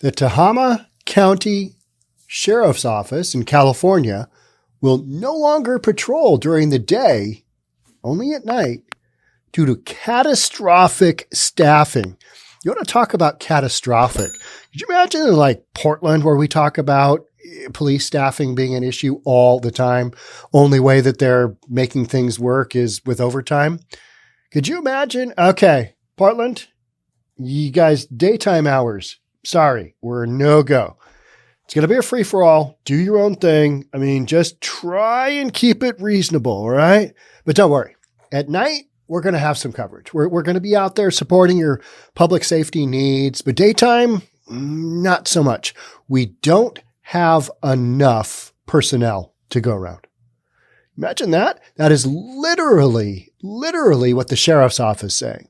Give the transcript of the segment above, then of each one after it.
The Tehama County Sheriff's Office in California will no longer patrol during the day, only at night, due to catastrophic staffing. You want to talk about catastrophic? Could you imagine in like Portland where we talk about police staffing being an issue all the time? Only way that they're making things work is with overtime. Could you imagine? Okay, Portland, you guys, daytime hours. Sorry, we're no go. It's going to be a free-for-all. Do your own thing. I mean, just try and keep it reasonable, all right? But don't worry. At night, we're going to have some coverage. We're going to be out there supporting your public safety needs. But daytime, not so much. We don't have enough personnel to go around. Imagine that. That is literally what the sheriff's office is saying.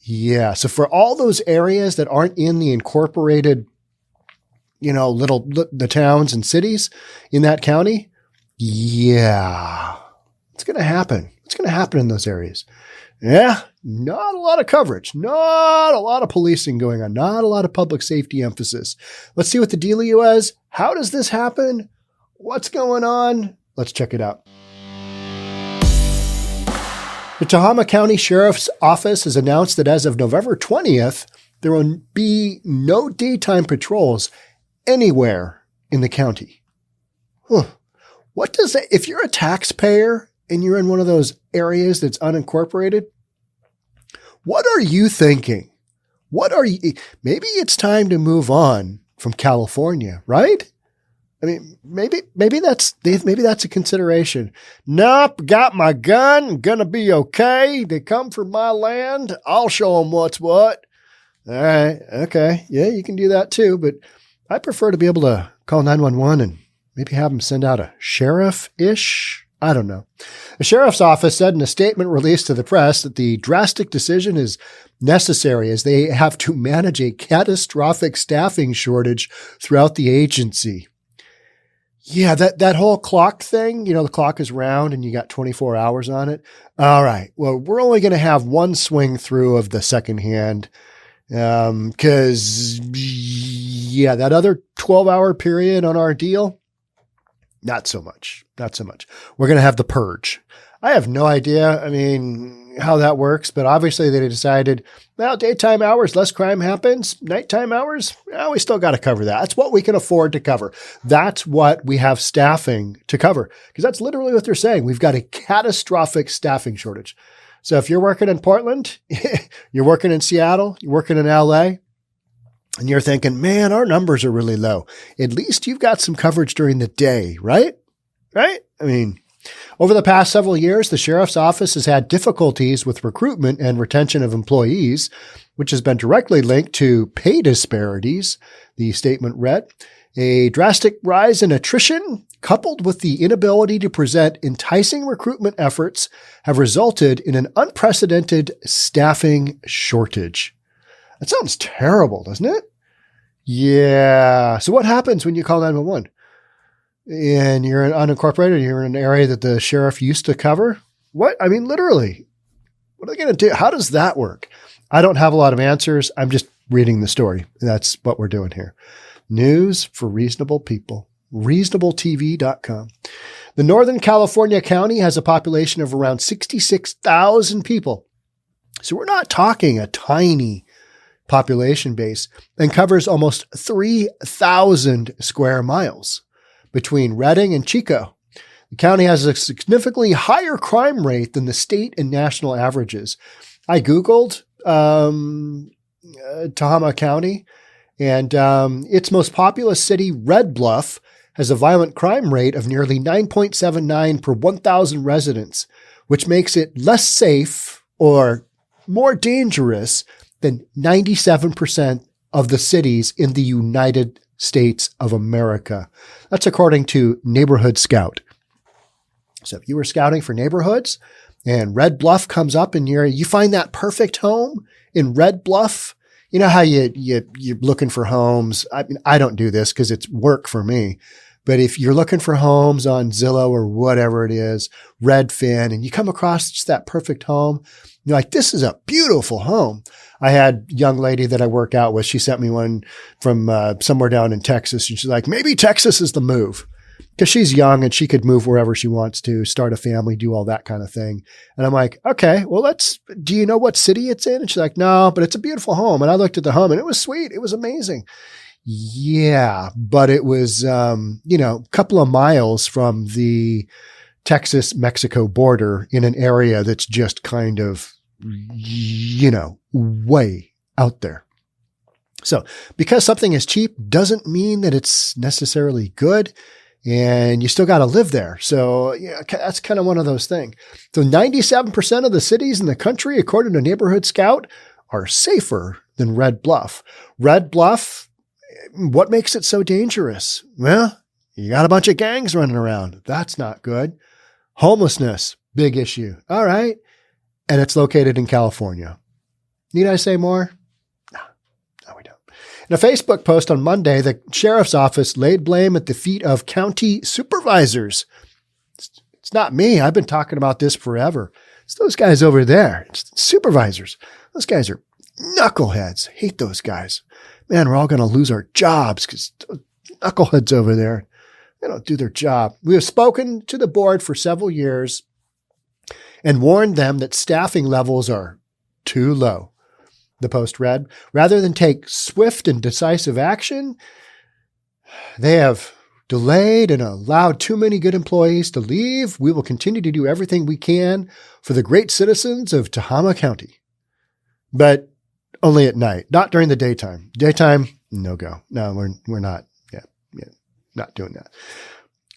Yeah. So for all those areas that aren't in the incorporated, the towns and cities in that county, yeah, it's going to happen. It's going to happen in those areas. Yeah. Not a lot of coverage, not a lot of policing going on, not a lot of public safety emphasis. Let's see what the dealio is. How does this happen? What's going on? Let's check it out. The Tehama County Sheriff's Office has announced that as of November 20th, there will be no daytime patrols anywhere in the county. What does that, if you're a taxpayer and you're in one of those areas that's unincorporated, what are you thinking? Maybe it's time to move on from California, right? I mean, maybe that's a consideration. Nope, got my gun, gonna be okay. They come from my land. I'll show them what's what. All right, okay, yeah, you can do that too. But I prefer to be able to call 911 and maybe have them send out a sheriff-ish. I don't know. The sheriff's office said in a statement released to the press that the drastic decision is necessary as they have to manage a catastrophic staffing shortage throughout the agency. Yeah, that whole clock thing, the clock is round and you got 24 hours on it. All right. Well, we're only going to have one swing through of the second hand because, that other 12-hour period on our deal, not so much. We're going to have the purge. I have no idea, how that works, but obviously they decided, well, daytime hours, less crime happens. Nighttime hours, we still got to cover that. That's what we can afford to cover. That's what we have staffing to cover, because that's literally what they're saying. We've got a catastrophic staffing shortage. So if you're working in Portland, you're working in Seattle, you're working in LA, and you're thinking, man, our numbers are really low. At least you've got some coverage during the day, right? Right? Over the past several years, the sheriff's office has had difficulties with recruitment and retention of employees, which has been directly linked to pay disparities, the statement read. A drastic rise in attrition, coupled with the inability to present enticing recruitment efforts, have resulted in an unprecedented staffing shortage. That sounds terrible, doesn't it? Yeah. So what happens when you call 911? And you're unincorporated, you're in an area that the sheriff used to cover? What? Literally, what are they going to do? How does that work? I don't have a lot of answers. I'm just reading the story. That's what we're doing here. News for reasonable people. ReasonableTV.com. The Northern California county has a population of around 66,000 people. So we're not talking a tiny population base, and covers almost 3,000 square miles. Between Redding and Chico, the county has a significantly higher crime rate than the state and national averages. I Googled Tehama County, and its most populous city, Bluff, has a violent crime rate of nearly 9.79 per 1,000 residents, which makes it less safe or more dangerous than 97% of the cities in the United States of America. That's according to Neighborhood Scout. So if you were scouting for neighborhoods and Red Bluff comes up and you find that perfect home in Red Bluff, you know how you're looking for homes. I don't do this because it's work for me, But if you're looking for homes on Zillow or whatever it is, Redfin, and you come across just that perfect home, you're like, this is a beautiful home. I had a young lady that I work out with. She sent me one from somewhere down in Texas. And she's like, maybe Texas is the move. Because she's young and she could move wherever she wants to, start a family, do all that kind of thing. And I'm like, okay, well, do you know what city it's in? And she's like, no, but it's a beautiful home. And I looked at the home and it was sweet. It was amazing. Yeah, but it was, a couple of miles from the Texas-Mexico border in an area that's just kind of, way out there. So because something is cheap doesn't mean that it's necessarily good. And you still got to live there. So yeah, that's kind of one of those things. So 97% of the cities in the country, according to Neighborhood Scout, are safer than Red Bluff. Red Bluff, what makes it so dangerous? Well, you got a bunch of gangs running around. That's not good. Homelessness, big issue. All right. And it's located in California. Need I say more? No, we don't. In a Facebook post on Monday, the sheriff's office laid blame at the feet of county supervisors. It's not me. I've been talking about this forever. It's those guys over there. It's supervisors. Those guys are knuckleheads. Hate those guys. Man, we're all going to lose our jobs because knuckleheads over there, they don't do their job. We have spoken to the board for several years and warned them that staffing levels are too low. The post read, rather than take swift and decisive action, they have delayed and allowed too many good employees to leave. We will continue to do everything we can for the great citizens of Tehama County, but only at night, not during the daytime. Daytime, no go. No, we're not. Yeah, not doing that.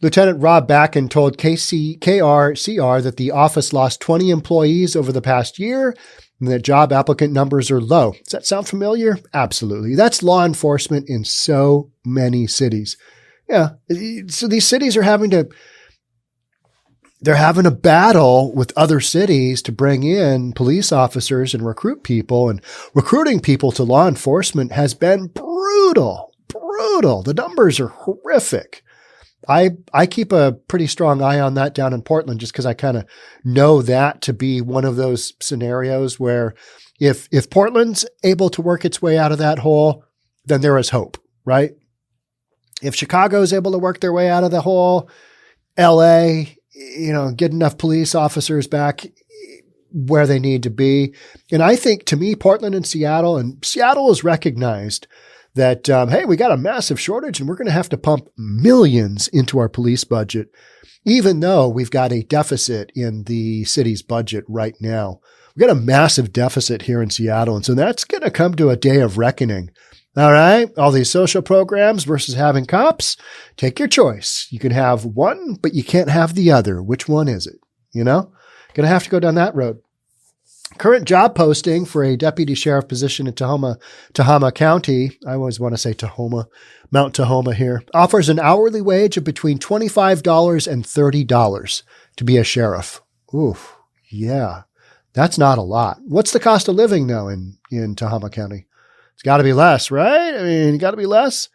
Lieutenant Rob Backen told KRCR that the office lost 20 employees over the past year and that job applicant numbers are low. Does that sound familiar? Absolutely. That's law enforcement in so many cities. Yeah. So these cities are having a battle with other cities to bring in police officers and recruit people, and recruiting people to law enforcement has been brutal. The numbers are horrific. I keep a pretty strong eye on that down in Portland just because I kind of know that to be one of those scenarios where if Portland's able to work its way out of that hole, then there is hope, right? If Chicago's able to work their way out of the hole, LA, get enough police officers back where they need to be. And I think, to me, Portland and Seattle is recognized that, hey, we got a massive shortage and we're going to have to pump millions into our police budget, even though we've got a deficit in the city's budget right now. We've got a massive deficit here in Seattle. And so that's going to come to a day of reckoning. All right. All these social programs versus having cops, take your choice. You can have one, but you can't have the other. Which one is it? Going to have to go down that road. Current job posting for a deputy sheriff position in Tehama County, I always want to say Tehama, Mount Tehama here, offers an hourly wage of between $25 and $30 to be a sheriff. Oof, yeah, that's not a lot. What's the cost of living, though, in Tehama County? It's got to be less, right? I mean, it got to be less,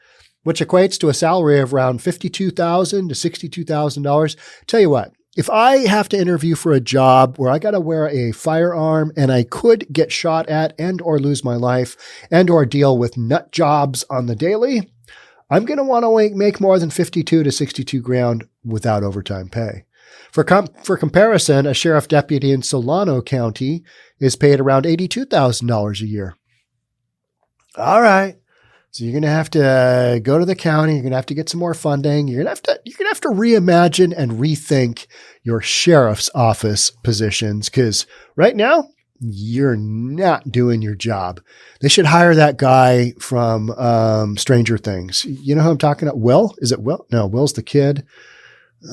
which equates to a salary of around $52,000 to $62,000. Tell you what. If I have to interview for a job where I got to wear a firearm and I could get shot at and or lose my life and or deal with nut jobs on the daily, I'm going to want to make more than 52 to 62 grand without overtime pay. For comparison, a sheriff deputy in Solano County is paid around $82,000 a year. All right. So you're going to have to go to the county. You're going to have to get some more funding. You're going to have to reimagine and rethink your sheriff's office positions, because right now you're not doing your job. They should hire that guy from Stranger Things. You know who I'm talking about? Will? Is it Will? No, Will's the kid.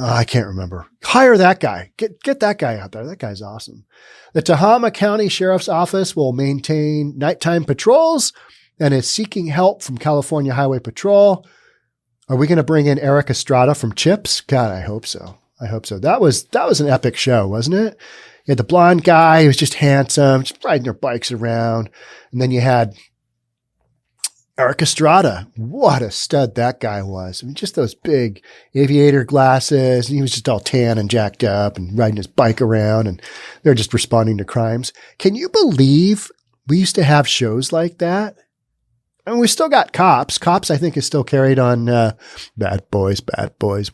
I can't remember. Hire that guy. Get that guy out there. That guy's awesome. The Tehama County Sheriff's Office will maintain nighttime patrols and is seeking help from California Highway Patrol. Are we going to bring in Eric Estrada from Chips? God, I hope so. That was an epic show, wasn't it? You had the blonde guy who was just handsome, just riding their bikes around. And then you had Eric Estrada, what a stud that guy was. I mean, just those big aviator glasses. And he was just all tan and jacked up and riding his bike around, and they're just responding to crimes. Can you believe we used to have shows like that? I mean, we still got Cops. Cops, I think, is still carried on Bad Boys,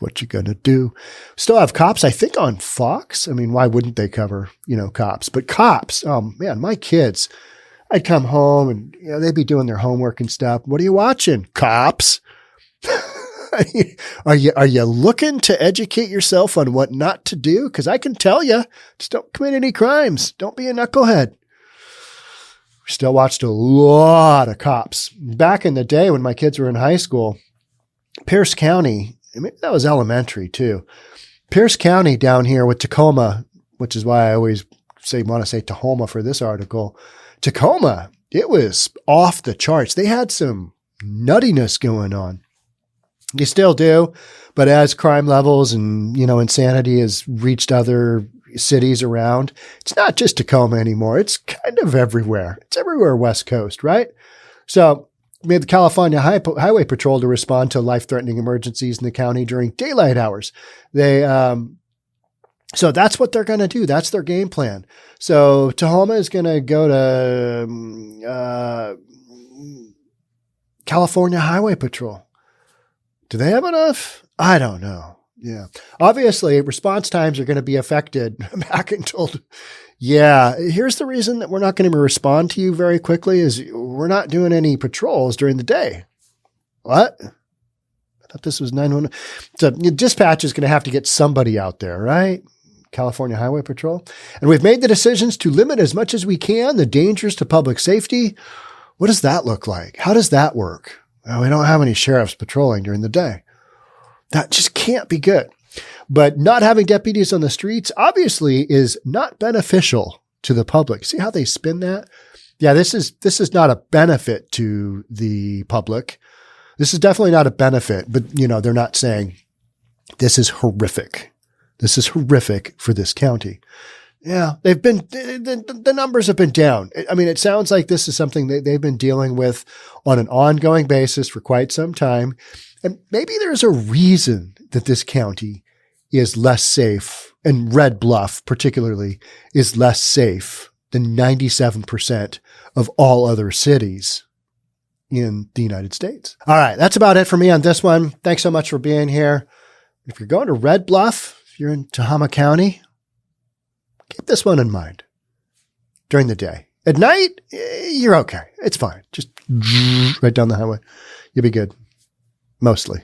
what you gonna do? Still have Cops, I think, on Fox. I mean, why wouldn't they cover, Cops? But Cops, oh man, my kids, I'd come home and they'd be doing their homework and stuff. What are you watching? Cops. Are you looking to educate yourself on what not to do? Because I can tell you, just don't commit any crimes. Don't be a knucklehead. We still watched a lot of Cops. Back in the day when my kids were in high school, Pierce County, maybe that was elementary too. Pierce County down here with Tacoma, which is why I always want to say Tehama for this article. Tacoma, it was off the charts. They had some nuttiness going on. They still do, but as crime levels and, insanity has reached other cities around, it's not just Tacoma anymore. It's kind of everywhere. It's everywhere West Coast, right? So we had the California Highway Patrol to respond to life-threatening emergencies in the county during daylight hours. So that's what they're going to do. That's their game plan. So Tehama is going to go to California Highway Patrol. Do they have enough? I don't know. Yeah. Obviously, response times are going to be affected. Back and told, here's the reason that we're not going to respond to you very quickly is we're not doing any patrols during the day. What? I thought this was 911. So dispatch is going to have to get somebody out there, right? California Highway Patrol. And we've made the decisions to limit as much as we can the dangers to public safety. What does that look like? How does that work? Well, we don't have any sheriffs patrolling during the day. That just can't be good. But not having deputies on the streets obviously is not beneficial to the public. See how they spin that? Yeah, this is not a benefit to the public. This is definitely not a benefit, but they're not saying this is horrific. This is horrific for this county. Yeah, the numbers have been down. I mean, it sounds like this is something that they've been dealing with on an ongoing basis for quite some time. And maybe there's a reason that this county is less safe, and Red Bluff particularly is less safe than 97% of all other cities in the United States. All right, that's about it for me on this one. Thanks so much for being here. If you're going to Red Bluff, if you're in Tehama County, keep this one in mind during the day. At night, you're okay. It's fine. Just right down the highway. You'll be good. Mostly.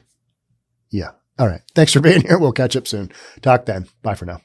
Yeah. All right. Thanks for being here. We'll catch up soon. Talk then. Bye for now.